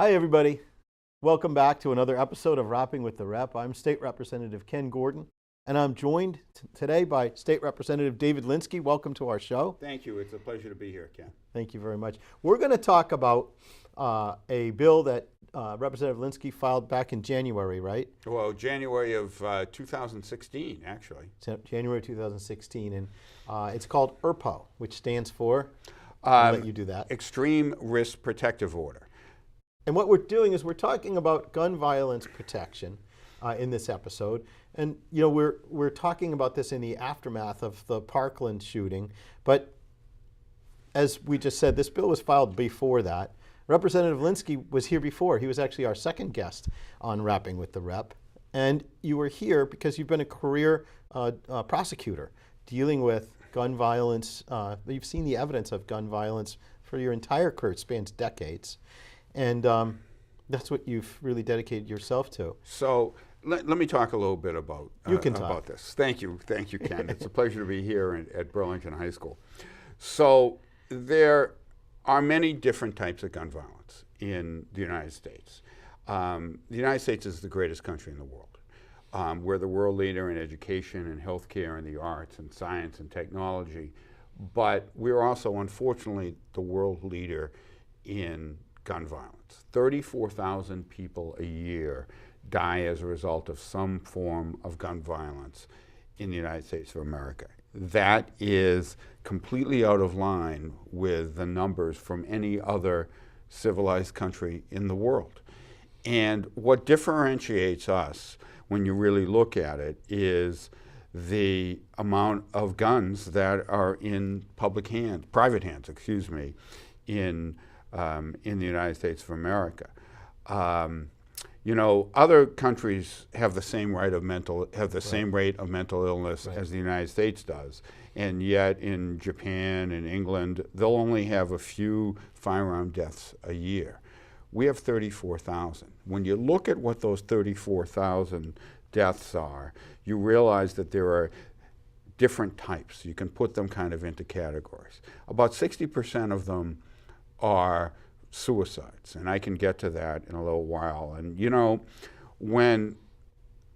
Hi, everybody. Welcome back to another episode of Rapping with the Rep. I'm State Representative Ken Gordon, and I'm joined today by State Representative David Linsky. Welcome to our show. Thank you. It's a pleasure to be here, Ken. Thank you very much. We're going to talk about a bill that Representative Linsky filed back in January, right? Well, January of 2016, actually. January 2016, and it's called ERPO, which stands for, I'll let you do that. Extreme Risk Protective Order. And what we're doing is we're talking about gun violence protection in this episode. And you know, we're talking about this in the aftermath of the Parkland shooting. But as we just said, this bill was filed before that. Representative Linsky was here before. He was actually our second guest on Rapping with the Rep. And you were here because you've been a career prosecutor dealing with gun violence. You've seen the evidence of gun violence for your entire career. It spans decades. And that's what you've really dedicated yourself to. So let me talk a little bit about, about this. Thank you, Ken. It's a pleasure to be here at Burlington High School. So there are many different types of gun violence in the United States. The United States is the greatest country in the world. We're the world leader in education and healthcare and the arts and science and technology, but we're also, unfortunately, the world leader in gun violence. 34,000 people a year die as a result of some form of gun violence in the United States of America. That is completely out of line with the numbers from any other civilized country in the world. And what differentiates us, when you really look at it, is the amount of guns that are in private hands, in the United States of America. You know, other countries have the same rate of mental illness as the United States does, and yet in Japan and England, they'll only have a few firearm deaths a year. We have 34,000. When you look at what those 34,000 deaths are, you realize that there are different types. You can put them kind of into categories. About 60% of them are suicides, and I can get to that in a little while. And you know, when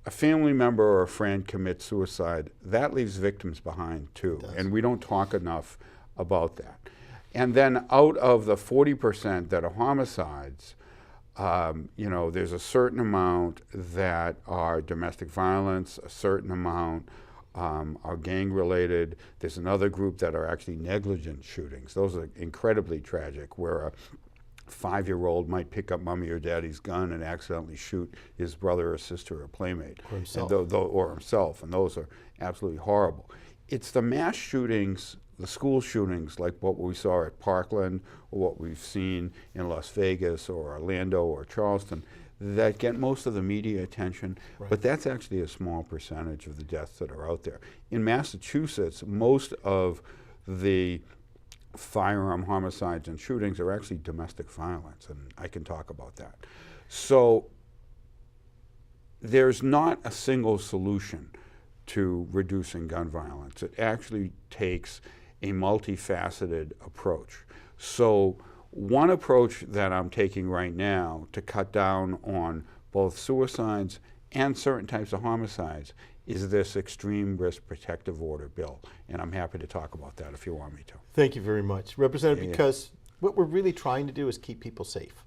a family member or a friend commits suicide, that leaves victims behind too, and we don't talk enough about that. And then out of the 40% that are homicides, you know, there's a certain amount that are domestic violence, a certain amount are gang-related. There's another group that are actually negligent shootings. Those are incredibly tragic, where a 5-year-old might pick up mommy or daddy's gun and accidentally shoot his brother or sister or playmate. Or himself. Or himself, and those are absolutely horrible. It's the mass shootings, the school shootings, like what we saw at Parkland, or what we've seen in Las Vegas or Orlando or Charleston, that get most of the media attention, but that's actually a small percentage of the deaths that are out there. In Massachusetts, most of the firearm homicides and shootings are actually domestic violence, and I can talk about that. So there's not a single solution to reducing gun violence. It actually takes a multifaceted approach. So one approach that I'm taking right now to cut down on both suicides and certain types of homicides is this Extreme Risk Protective Order bill. And I'm happy to talk about that if you want me to. Thank you very much, Representative, because what we're really trying to do is keep people safe.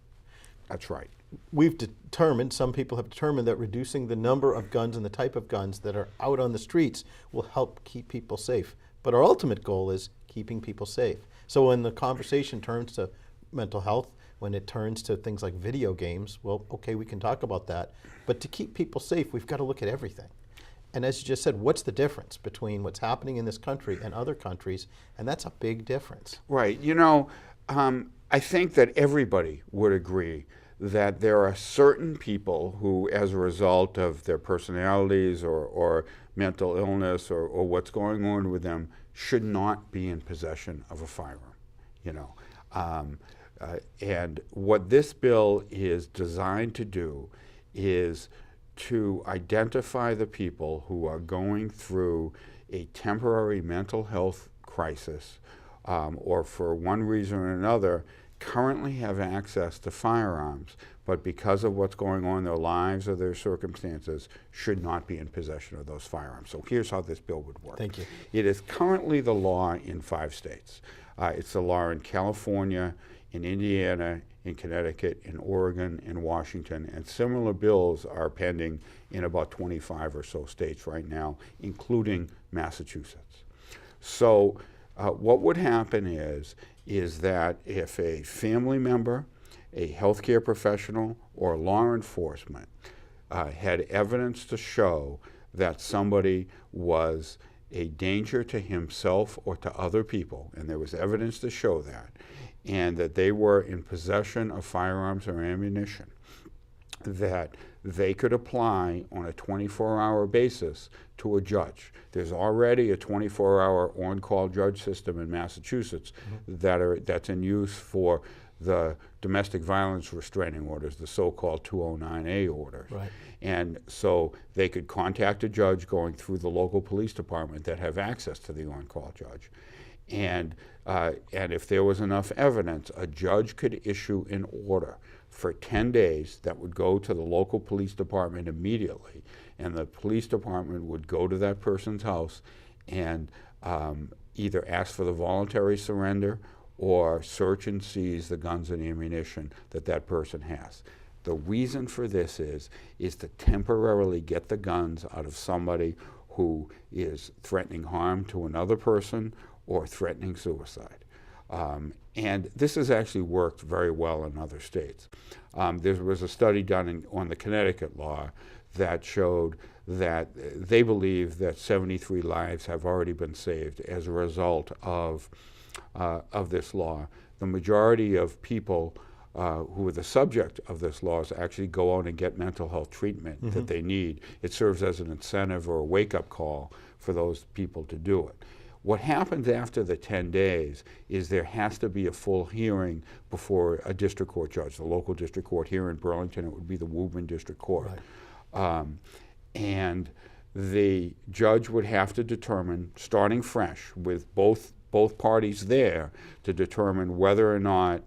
That's right. We've determined, some people have determined, that reducing the number of guns and the type of guns that are out on the streets will help keep people safe. But our ultimate goal is keeping people safe. So when the conversation turns to mental health, when it turns to things like video games, well, okay, we can talk about that. But to keep people safe, we've got to look at everything. And as you just said, what's the difference between what's happening in this country and other countries? And that's a big difference. Right. You know, I think that everybody would agree that there are certain people who, as a result of their personalities or mental illness or what's going on with them, should not be in possession of a firearm, you know. And what this bill is designed to do is to identify the people who are going through a temporary mental health crisis, or for one reason or another currently have access to firearms, but because of what's going on in their lives or their circumstances, should not be in possession of those firearms. So here's how this bill would work. Thank you. It is currently the law in 5 states. It's the law in California, in Indiana, in Connecticut, in Oregon, in Washington, and similar bills are pending in about 25 or so states right now, including Massachusetts. So what would happen is that if a family member, a healthcare professional, or law enforcement had evidence to show that somebody was a danger to himself or to other people, and there was evidence to show that, and that they were in possession of firearms or ammunition, that they could apply on a 24-hour basis to a judge. There's already a 24-hour on-call judge system in Massachusetts that's in use for the domestic violence restraining orders, the so-called 209A orders. Right. And so they could contact a judge going through the local police department that have access to the on-call judge. And if there was enough evidence, a judge could issue an order for 10 days that would go to the local police department immediately, and the police department would go to that person's house and either ask for the voluntary surrender or search and seize the guns and ammunition that that person has. The reason for this is to temporarily get the guns out of somebody who is threatening harm to another person or threatening suicide. And this has actually worked very well in other states. There was a study done on the Connecticut law that showed that they believe that 73 lives have already been saved as a result of this law. The majority of people who are the subject of this law actually go out and get mental health treatment that they need. It serves as an incentive or a wake-up call for those people to do it. What happens after the 10 days is there has to be a full hearing before a district court judge, the local district court here in Burlington. It would be the Woburn District Court. Right. And the judge would have to determine, starting fresh with both parties there, to determine whether or not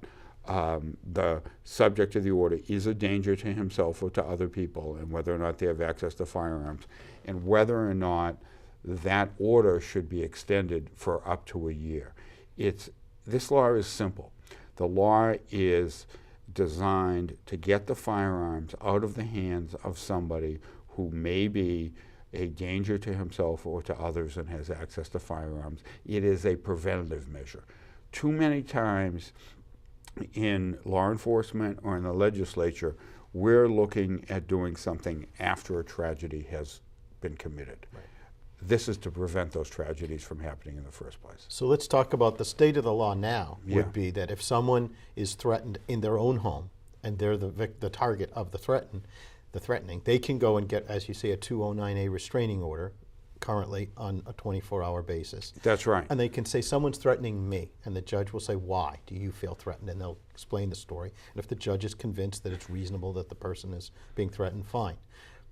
the subject of the order is a danger to himself or to other people, and whether or not they have access to firearms, and whether or not that order should be extended for up to a year. This law is simple. The law is designed to get the firearms out of the hands of somebody who may be a danger to himself or to others and has access to firearms. It is a preventative measure. Too many times in law enforcement or in the legislature, we're looking at doing something after a tragedy has been committed. Right. This is to prevent those tragedies from happening in the first place. So let's talk about the state of the law now. Would be that if someone is threatened in their own home and they're the target of the threatening, they can go and get, as you say, a 209A restraining order currently on a 24-hour basis. That's right. And they can say, someone's threatening me, and the judge will say, why do you feel threatened? And they'll explain the story. And if the judge is convinced that it's reasonable that the person is being threatened, fine.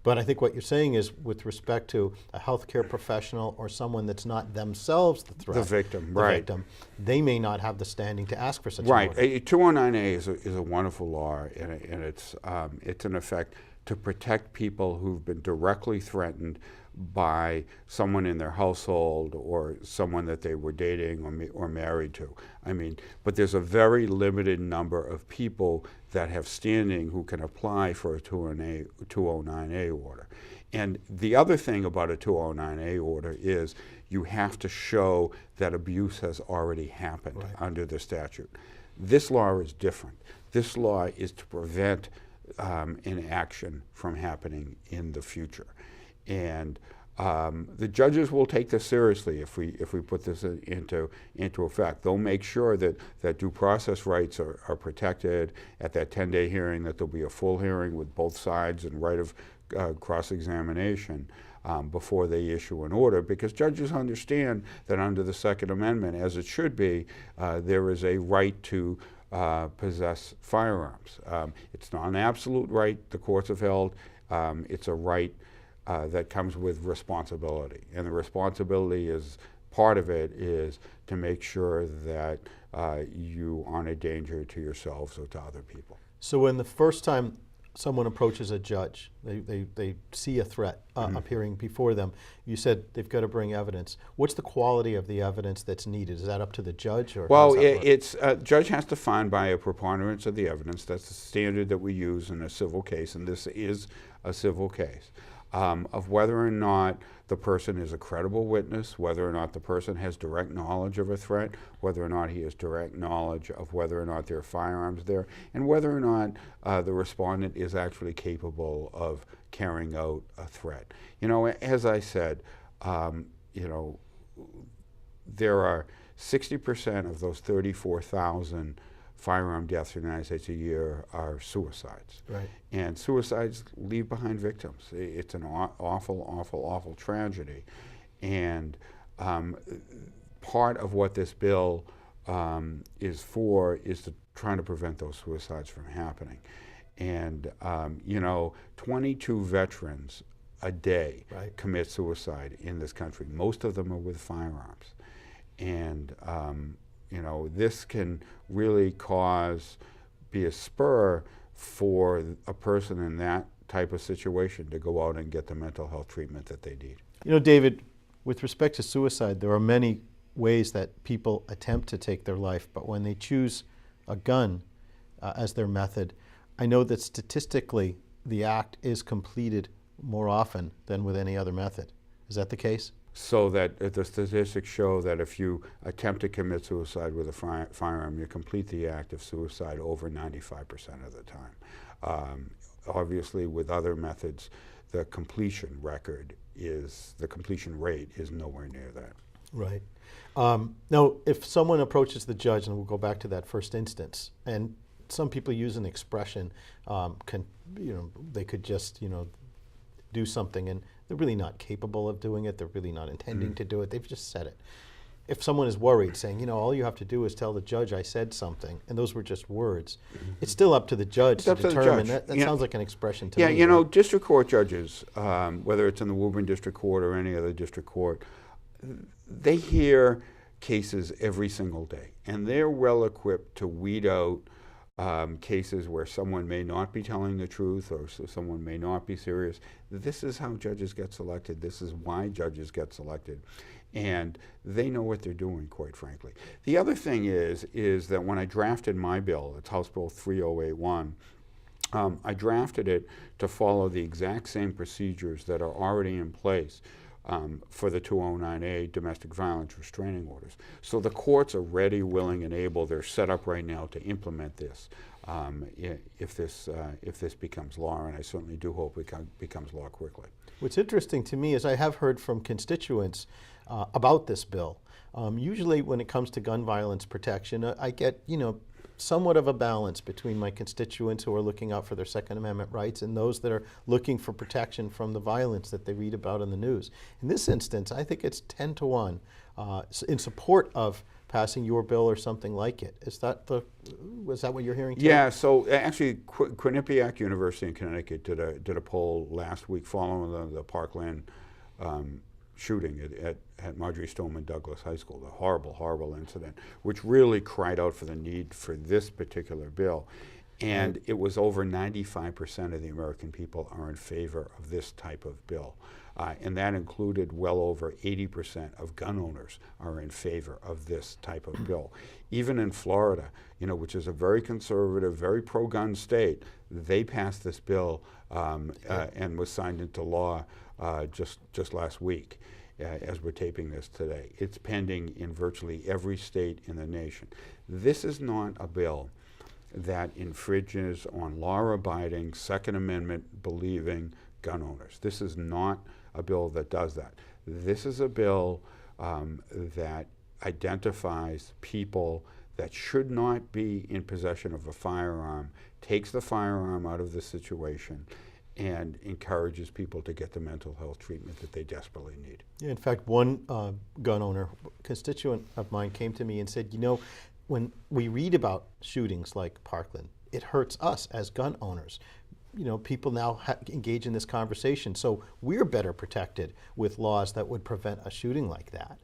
But I think what you're saying is, with respect to a healthcare professional or someone that's not themselves the threat, the victim, right? Victim, they may not have the standing to ask for such right. an order. Right. 209A is a wonderful law, and it's in effect to protect people who've been directly threatened by someone in their household or someone that they were dating or married to. I mean, but there's a very limited number of people that have standing who can apply for a 209A order. And the other thing about a 209A order is you have to show that abuse has already happened under the statute. This law is different. This law is to prevent an action from happening in the future. And the judges will take this seriously if we put this into effect. They'll make sure that due process rights are protected at that 10-day hearing, that there'll be a full hearing with both sides and right of cross-examination before they issue an order, because judges understand that under the Second Amendment, as it should be, there is a right to possess firearms. It's not an absolute right, the courts have held. It's a right that comes with responsibility, and the responsibility is part of it is to make sure that you aren't a danger to yourselves or to other people. So when the first time someone approaches a judge, they see a threat appearing before them, you said they've got to bring evidence. What's the quality of the evidence that's needed? Is that up to the judge? Or well, it's judge has to find by a preponderance of the evidence. That's the standard that we use in a civil case, and this is a civil case, of whether or not the person is a credible witness, whether or not the person has direct knowledge of a threat, whether or not he has direct knowledge of whether or not there are firearms there, and whether or not the respondent is actually capable of carrying out a threat. You know, as I said, you know, there are 60% of those 34,000 firearm deaths in the United States a year are suicides. Right. And suicides leave behind victims. It's an awful, awful, awful tragedy. And part of what this bill is for is to trying to prevent those suicides from happening. And, you know, 22 veterans a day commit suicide in this country. Most of them are with firearms. And, you know, this can really be a spur for a person in that type of situation to go out and get the mental health treatment that they need. You know, David, with respect to suicide, there are many ways that people attempt to take their life, but when they choose a gun as their method, I know that statistically the act is completed more often than with any other method. Is that the case? So that the statistics show that if you attempt to commit suicide with a firearm, you complete the act of suicide over 95% of the time. Obviously, with other methods, the completion rate is nowhere near that. Right. Now, if someone approaches the judge, and we'll go back to that first instance, and some people use an expression, they could just, do something, and they're really not capable of doing it. They're really not intending to do it. They've just said it. If someone is worried, saying, all you have to do is tell the judge I said something, and those were just words, it's still up to the judge to determine. That sounds like an expression to me. Yeah, right? District court judges, whether it's in the Woburn District Court or any other district court, they hear cases every single day, and they're well equipped to weed out cases where someone may not be telling the truth or someone may not be serious. This is how judges get selected. This is why judges get selected. And they know what they're doing, quite frankly. The other thing is that when I drafted my bill, it's House Bill 3081, I drafted it to follow the exact same procedures that are already in place for the 209A domestic violence restraining orders. So the courts are ready, willing, and able. They're set up right now to implement this if this becomes law, and I certainly do hope it becomes law quickly. What's interesting to me is I have heard from constituents about this bill. Usually when it comes to gun violence protection, I get, somewhat of a balance between my constituents who are looking out for their Second Amendment rights and those that are looking for protection from the violence that they read about in the news. In this instance, I think it's 10 to 1 in support of passing your bill or something like it. Was that what you're hearing too? Yeah, so actually Quinnipiac University in Connecticut did a poll last week following the Parkland shooting at Marjorie Stoneman Douglas High School, the horrible, horrible incident, which really cried out for the need for this particular bill. And it was over 95% of the American people are in favor of this type of bill. And that included well over 80% of gun owners are in favor of this type of bill. Even in Florida, which is a very conservative, very pro-gun state, they passed this bill and was signed into law just last week. As we're taping this today. It's pending in virtually every state in the nation. This is not a bill that infringes on law-abiding, Second Amendment believing gun owners. This is not a bill that does that. This is a bill that identifies people that should not be in possession of a firearm, takes the firearm out of the situation, and encourages people to get the mental health treatment that they desperately need. Yeah, in fact, one gun owner, constituent of mine, came to me and said, when we read about shootings like Parkland, it hurts us as gun owners. People now engage in this conversation, so we're better protected with laws that would prevent a shooting like that.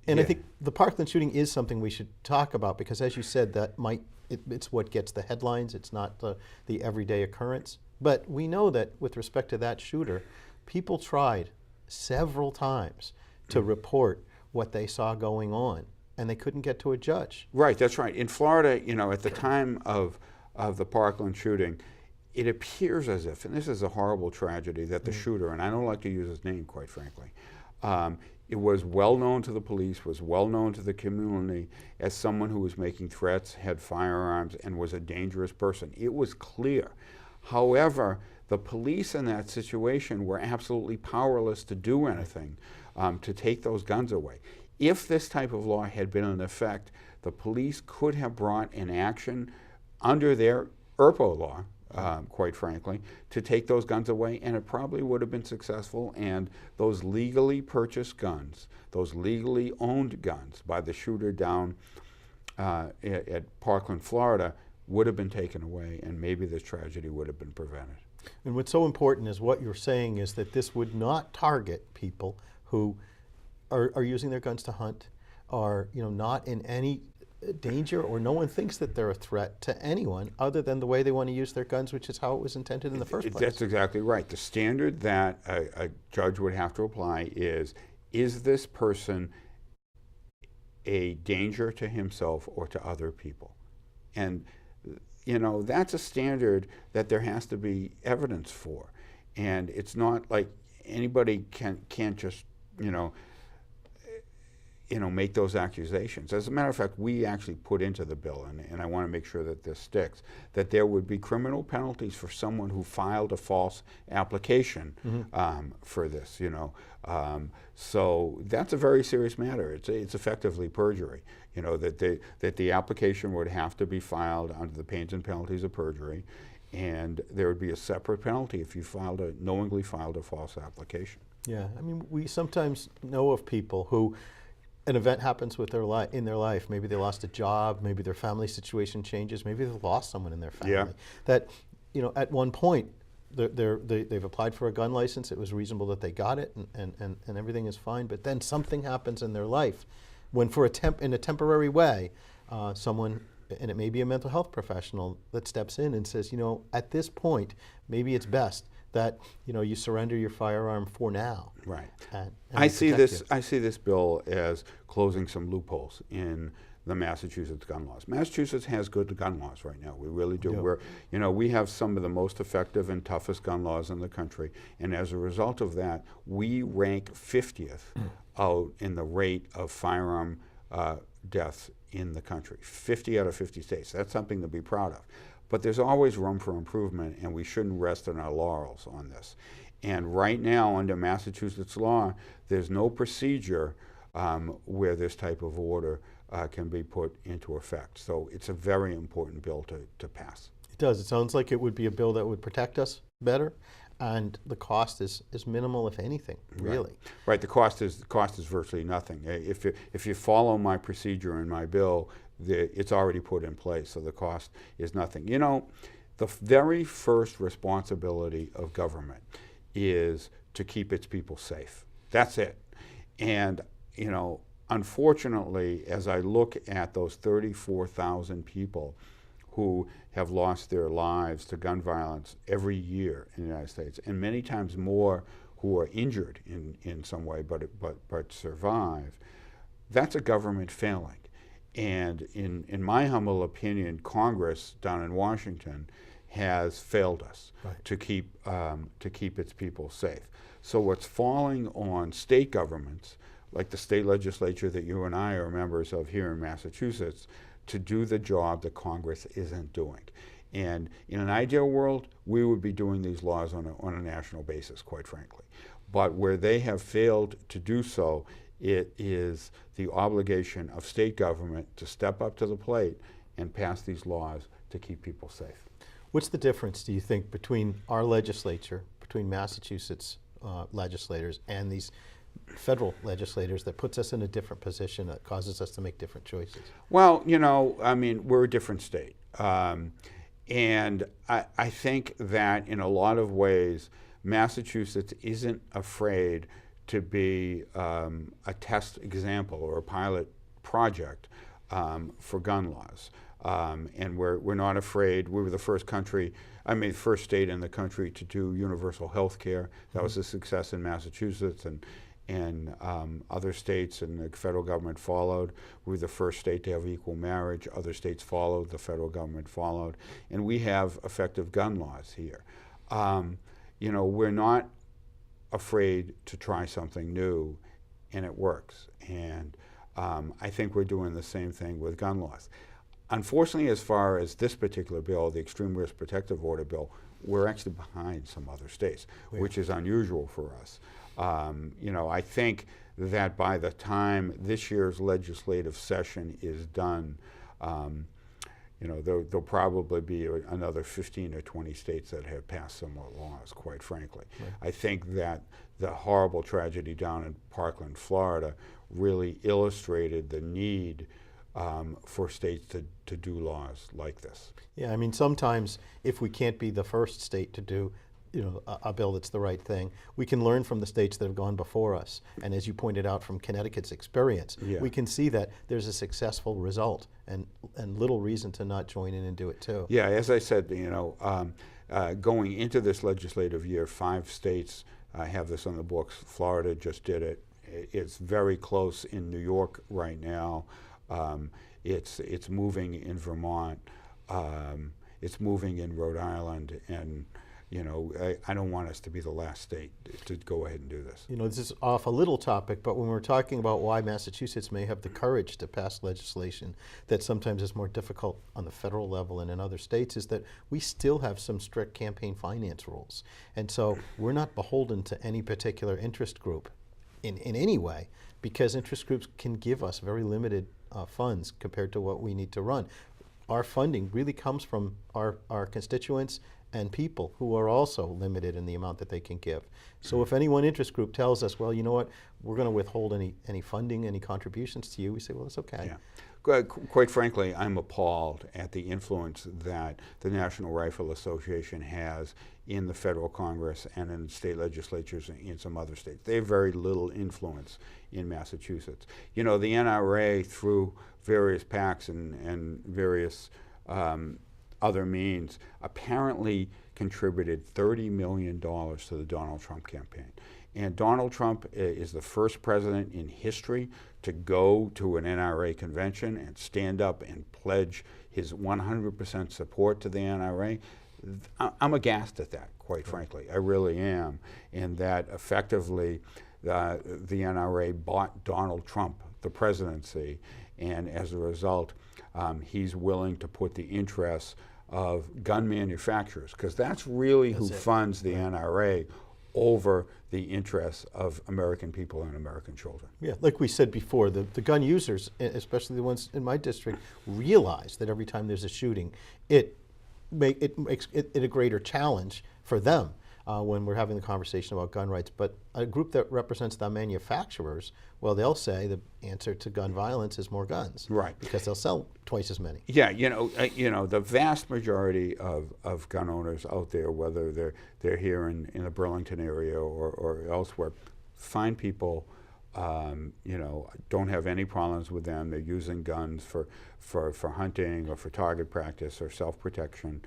And I Yeah. think the Parkland shooting is something we should talk about because, as you said, it's what gets the headlines. It's not the everyday occurrence. But we know that with respect to that shooter, people tried several times to report what they saw going on, and they couldn't get to a judge. Right, that's right. In Florida, at the time of the Parkland shooting, it appears as if, and this is a horrible tragedy, that the shooter, and I don't like to use his name, quite frankly, it was well known to the police, was well known to the community as someone who was making threats, had firearms, and was a dangerous person. It was clear. However, the police in that situation were absolutely powerless to do anything to take those guns away. If this type of law had been in effect, the police could have brought an action under their ERPO law, quite frankly, to take those guns away, and it probably would have been successful, and those legally purchased guns, those legally owned guns by the shooter down at Parkland, Florida, would have been taken away, and maybe this tragedy would have been prevented. And what's so important is what you're saying is that this would not target people who are using their guns to hunt, are not in any danger, or no one thinks that they're a threat to anyone other than the way they want to use their guns, which is how it was intended in the first place. That's exactly right. The standard that a judge would have to apply is this person a danger to himself or to other people? And that's a standard that there has to be evidence for. And it's not like anybody can't just, make those accusations. As a matter of fact, we actually put into the bill, and I want to make sure that this sticks, that there would be criminal penalties for someone who filed a false application for this, so that's a very serious matter. It's effectively perjury, that the application would have to be filed under the pains and penalties of perjury, and there would be a separate penalty if you knowingly filed a false application. Yeah, I mean, we sometimes know of people who an event happens with in their life. Maybe they lost a job, maybe their family situation changes, maybe they've lost someone in their family. Yeah. That, at one point, they've applied for a gun license, it was reasonable that they got it, and everything is fine, but then something happens in their life when in a temporary way, someone, and it may be a mental health professional, that steps in and says, at this point, maybe it's best that you surrender your firearm for now. Right. And I see protect you. I see this bill as closing some loopholes in the Massachusetts gun laws. Massachusetts has good gun laws right now. We really do. We have some of the most effective and toughest gun laws in the country, and as a result of that, we rank 50th out in the rate of firearm deaths in the country. 50 out of 50 states. That's something to be proud of. But there's always room for improvement, and we shouldn't rest on our laurels on this. And right now, under Massachusetts law, there's no procedure where this type of order can be put into effect. So it's a very important bill to pass. It does. It sounds like it would be a bill that would protect us better, and the cost is minimal, if anything, really. Right. The cost is virtually nothing. If you follow my procedure in my bill, it's already put in place, so the cost is nothing. The very first responsibility of government is to keep its people safe. That's it. And unfortunately, as I look at those 34,000 people who have lost their lives to gun violence every year in the United States, and many times more who are injured in some way but survive, that's a government failing. And in my humble opinion, Congress down in Washington has failed us to keep its people safe. So what's falling on state governments, like the state legislature that you and I are members of here in Massachusetts, to do the job that Congress isn't doing. And in an ideal world, we would be doing these laws on a national basis, quite frankly. But where they have failed to do so, it is the obligation of state government to step up to the plate and pass these laws to keep people safe. What's the difference, do you think, between our legislature, between Massachusetts legislators, and these federal legislators that puts us in a different position, that causes us to make different choices? Well, we're a different state. And I think that in a lot of ways, Massachusetts isn't afraid to be a test example or a pilot project for gun laws. And we're not afraid. We were the first first state in the country to do universal health care. That was a success in Massachusetts, and other states and the federal government followed. We were the first state to have equal marriage. Other states followed. The federal government followed. And we have effective gun laws here. We're not afraid to try something new, and it works. And I think we're doing the same thing with gun laws. Unfortunately, as far as this particular bill, the Extreme Risk Protective Order bill, we're actually behind some other states, which is unusual for us. I think that by the time this year's legislative session is done, there'll probably be another 15 or 20 states that have passed similar laws, quite frankly. Right. I think that the horrible tragedy down in Parkland, Florida, really illustrated the need for states to do laws like this. Yeah, I mean, sometimes if we can't be the first state to do a bill that's the right thing, we can learn from the states that have gone before us. And as you pointed out from Connecticut's experience, we can see that there's a successful result and little reason to not join in and do it too. Yeah, as I said, going into this legislative year, 5 states have this on the books. Florida just did it. It's very close in New York right now. It's moving in Vermont. It's moving in Rhode Island, and I don't want us to be the last state to go ahead and do this. This is off a little topic, but when we're talking about why Massachusetts may have the courage to pass legislation that sometimes is more difficult on the federal level and in other states, is that we still have some strict campaign finance rules. And so we're not beholden to any particular interest group in any way, because interest groups can give us very limited funds compared to what we need to run. Our funding really comes from our constituents and people who are also limited in the amount that they can give. So if any one interest group tells us, well, you know what, we're going to withhold any funding, any contributions to you, we say, well, it's okay. Yeah. Quite frankly, I'm appalled at the influence that the National Rifle Association has in the federal Congress and in state legislatures in some other states. They have very little influence in Massachusetts. The NRA, through various PACs and various other means, apparently contributed $30 million to the Donald Trump campaign. And Donald Trump is the first president in history to go to an NRA convention and stand up and pledge his 100% support to the NRA. I'm aghast at that, quite frankly. I really am. And that effectively the NRA bought Donald Trump the presidency, and as a result, he's willing to put the interests of gun manufacturers, because that's really who funds the NRA, over the interests of American people and American children. Yeah, like we said before, the gun users, especially the ones in my district, realize that every time there's a shooting, it makes it a greater challenge for them when we're having the conversation about gun rights. But a group that represents the manufacturers, well, they'll say the answer to gun violence is more guns. Right. Because they'll sell twice as many. Yeah, the vast majority of gun owners out there, whether they're here in the Burlington area or elsewhere, fine people, don't have any problems with them. They're using guns for hunting or for target practice or self-protection.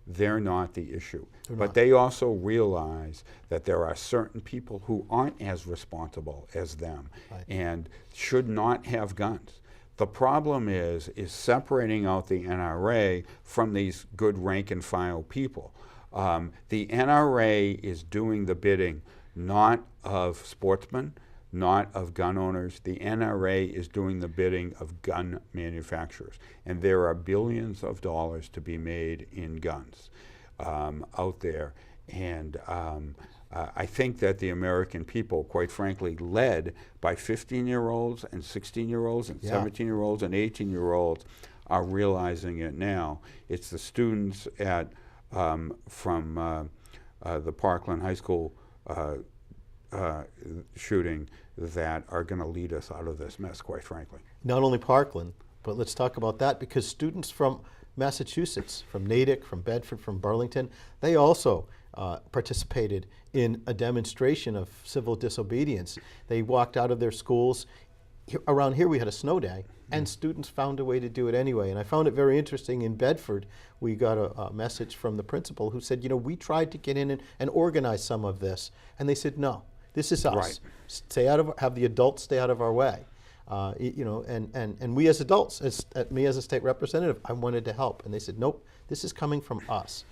They're not the issue. But they also realize that there are certain people who aren't as responsible as them and should not have guns. The problem is separating out the NRA from these good rank and file people. The NRA is doing the bidding not of sportsmen, not of gun owners. The NRA is doing the bidding of gun manufacturers. And there are billions of dollars to be made in guns out there. And I think that the American people, quite frankly, led by 15-year-olds and 16-year-olds and 17-year-olds and 18-year-olds, are realizing it now. It's the students from the Parkland High School shooting that are going to lead us out of this mess, quite frankly. Not only Parkland, but let's talk about that, because students from Massachusetts, from Natick, from Bedford, from Burlington, they also participated in a demonstration of civil disobedience. They walked out of their schools. Around here we had a snow day, and students found a way to do it anyway. And I found it very interesting. In Bedford, we got a message from the principal who said, we tried to get in and organize some of this. And they said, no, this is us. Right. Stay out of, have the adults stay out of our way. And we as adults, me as a state representative, I wanted to help. And they said, nope, this is coming from us.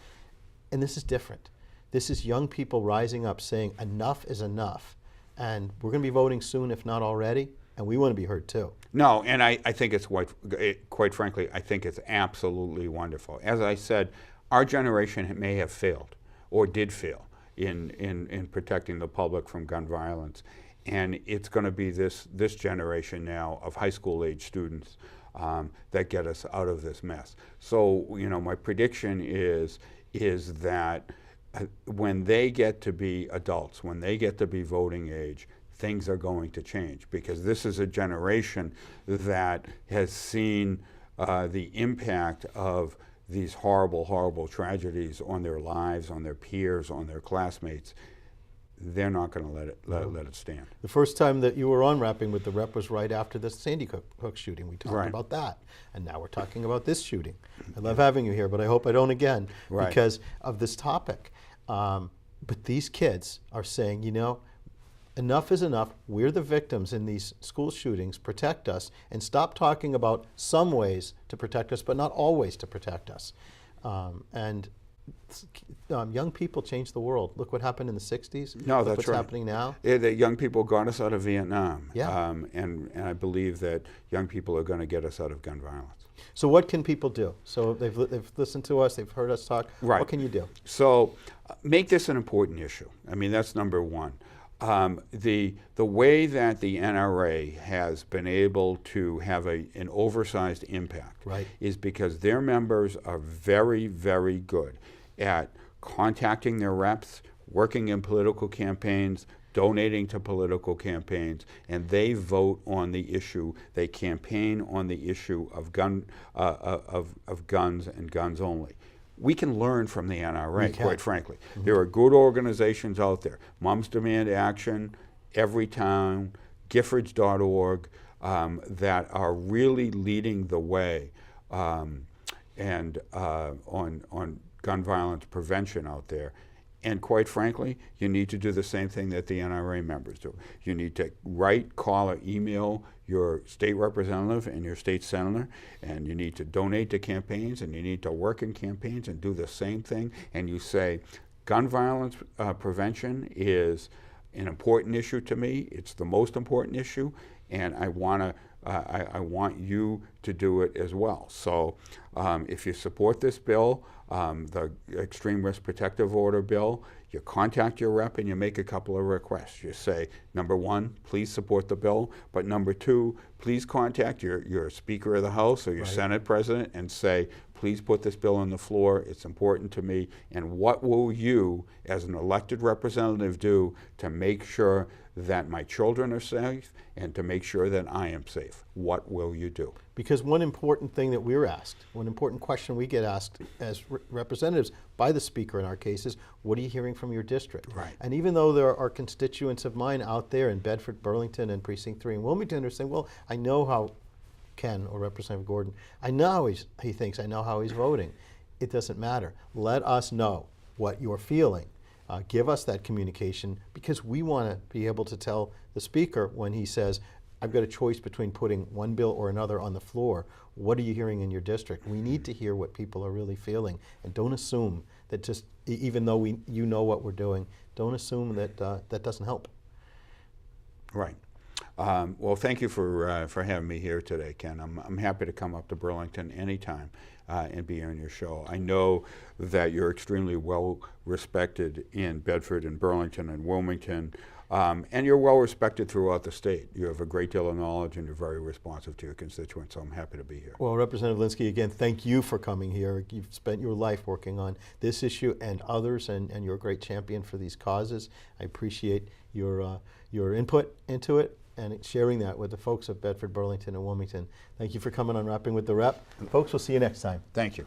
And this is different. This is young people rising up saying enough is enough. And we're going to be voting soon, if not already, and we want to be heard too. No, and I think it's quite frankly, I think it's absolutely wonderful. As I said, our generation may have failed or did fail in protecting the public from gun violence. And it's going to be this generation now of high school age students that get us out of this mess. So, my prediction is that when they get to be adults, when they get to be voting age, things are going to change, because this is a generation that has seen the impact of these horrible, horrible tragedies on their lives, on their peers, on their classmates. They're not going to let it stand. The first time that you were on Rapping with the Rep was right after the Sandy Hook shooting. We talked about that, and now we're talking about this shooting. I love having you here, but I hope I don't again because of this topic. But these kids are saying, enough is enough. We're the victims in these school shootings. Protect us, and stop talking about some ways to protect us, but not always to protect us. Young people change the world. Look what happened in the 60s. No, Look that's what's right. happening now. The young people got us out of Vietnam. Yeah. And I believe that young people are going to get us out of gun violence. So what can people do? So they've listened to us, they've heard us talk. Right. What can you do? So make this an important issue. I mean, that's number one. The way that the NRA has been able to have an oversized impact is because their members are very, very good at contacting their reps, working in political campaigns, donating to political campaigns, and they vote on the issue. They campaign on the issue of guns and guns only. We can learn from the NRA, quite frankly. Mm-hmm. There are good organizations out there. Moms Demand Action, Everytown, Giffords.org, that are really leading the way on gun violence prevention out there. And quite frankly, you need to do the same thing that the NRA members do. You need to write, call, or email your state representative and your state senator, and you need to donate to campaigns, and you need to work in campaigns and do the same thing. And you say, gun violence prevention is an important issue to me. It's the most important issue, and I want you to do it as well. So if you support this bill, the Extreme Risk Protective Order bill, you contact your rep and you make a couple of requests. You say, number one, please support the bill, but number two, please contact your Speaker of the House or your Senate President and say, please put this bill on the floor. It's important to me. And what will you, as an elected representative, do to make sure that my children are safe and to make sure that I am safe? What will you do? Because one important thing that we're asked, one important question we get asked as representatives by the Speaker in our cases, what are you hearing from your district? Right. And even though there are constituents of mine out there in Bedford, Burlington, and Precinct 3 in Wilmington are saying, well, I know how Ken or Representative Gordon, I know how he thinks, I know how he's voting. It doesn't matter. Let us know what you're feeling. Give us that communication, because we want to be able to tell the Speaker when he says, I've got a choice between putting one bill or another on the floor. What are you hearing in your district? We need to hear what people are really feeling, and don't assume that just, even though you know what we're doing, don't assume that that doesn't help. Right. Well, thank you for having me here today, Ken. I'm happy to come up to Burlington anytime and be on your show. I know that you're extremely well respected in Bedford and Burlington and Wilmington, and you're well respected throughout the state. You have a great deal of knowledge and you're very responsive to your constituents, so I'm happy to be here. Well, Representative Linsky, again, thank you for coming here. You've spent your life working on this issue and others, and you're a great champion for these causes. I appreciate your input into it and sharing that with the folks of Bedford, Burlington, and Wilmington. Thank you for coming on Rapping with the Rep. Folks, we'll see you next time. Thank you.